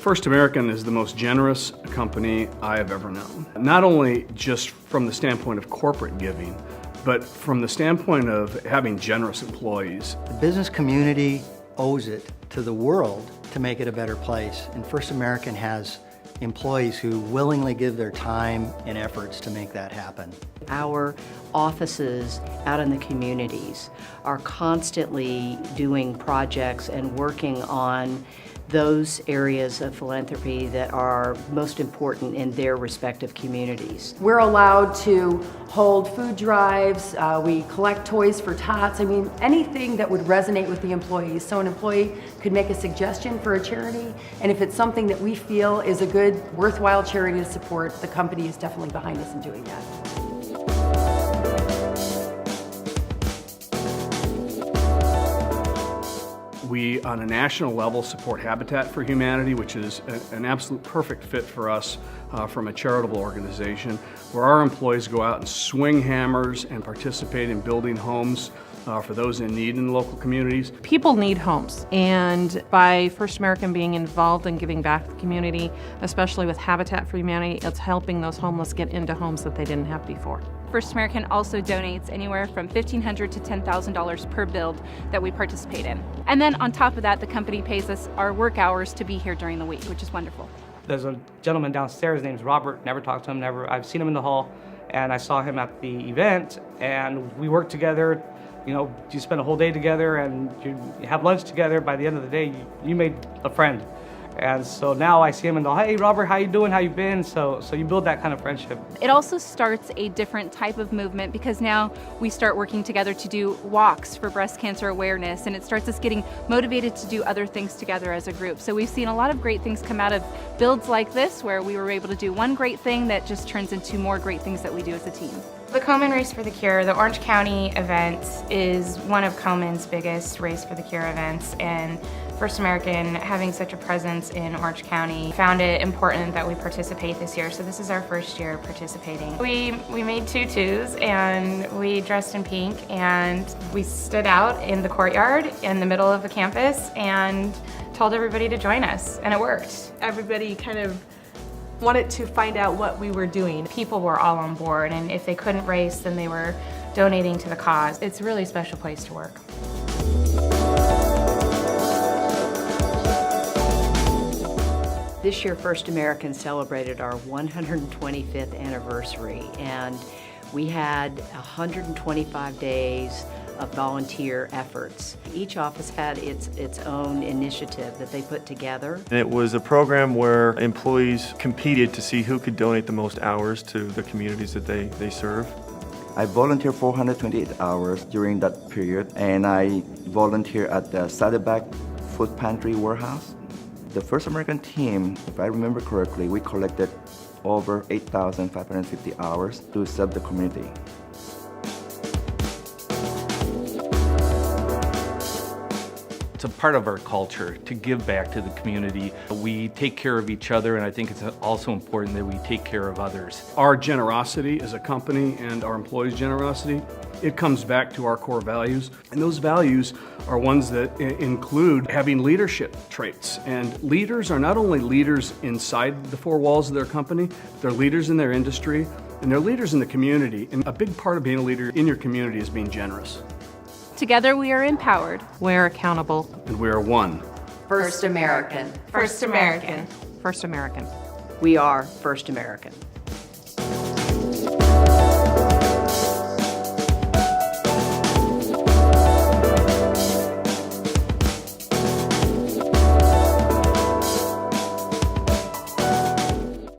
First American is the most generous company I have ever known. Not only just from the standpoint of corporate giving, but from the standpoint of having generous employees. The business community owes it to the world to make it a better place, and First American has employees who willingly give their time and efforts to make that happen. Our offices out in the communities are constantly doing projects and working on those areas of philanthropy that are most important in their respective communities. We're allowed to hold food drives, we collect toys for tots, anything that would resonate with the employees. So an employee could make a suggestion for a charity, and if it's something that we feel is a good, worthwhile charity to support, the company is definitely behind us in doing that. We, on a national level, support Habitat for Humanity, which is an absolute perfect fit for us from a charitable organization, where our employees go out and swing hammers and participate in building homes for those in need in the local communities. People need homes, and by First American being involved in giving back to the community, especially with Habitat for Humanity, it's helping those homeless get into homes that they didn't have before. First American also donates anywhere from $1,500 to $10,000 per build that we participate in. And then on top of that, the company pays us our work hours to be here during the week, which is wonderful. There's a gentleman downstairs, his name's Robert, never talked to him, I've seen him in the hall, and I saw him at the event, and we worked together. You know, you spend a whole day together and you have lunch together. By the end of the day, you made a friend. And so now I see him and go, hey Robert, how you doing? How you been? So you build that kind of friendship. It also starts a different type of movement because now we start working together to do walks for breast cancer awareness, and it starts us getting motivated to do other things together as a group. So we've seen a lot of great things come out of builds like this, where we were able to do one great thing that just turns into more great things that we do as a team. The Komen Race for the Cure, the Orange County event, is one of Komen's biggest Race for the Cure events, and First American, having such a presence in Orange County, found it important that we participate this year. So this is our first year participating. We made tutus and we dressed in pink and we stood out in the courtyard in the middle of the campus and told everybody to join us, and it worked. Everybody kind of wanted to find out what we were doing. People were all on board, and if they couldn't race, then they were donating to the cause. It's a really special place to work. This year, First American celebrated our 125th anniversary, and we had 125 days of volunteer efforts. Each office had its own initiative that they put together. And it was a program where employees competed to see who could donate the most hours to the communities that they serve. I volunteered 428 hours during that period, and I volunteered at the Saddleback Food Pantry warehouse. The First American team, if I remember correctly, we collected over 8,550 hours to serve the community. It's a part of our culture to give back to the community. We take care of each other, and I think it's also important that we take care of others. Our generosity as a company and our employees' generosity, it comes back to our core values. And those values are ones that include having leadership traits. And leaders are not only leaders inside the four walls of their company, they're leaders in their industry, and they're leaders in the community. And a big part of being a leader in your community is being generous. Together we are empowered. We're accountable. And we are one. First American. First American. First American. We are First American.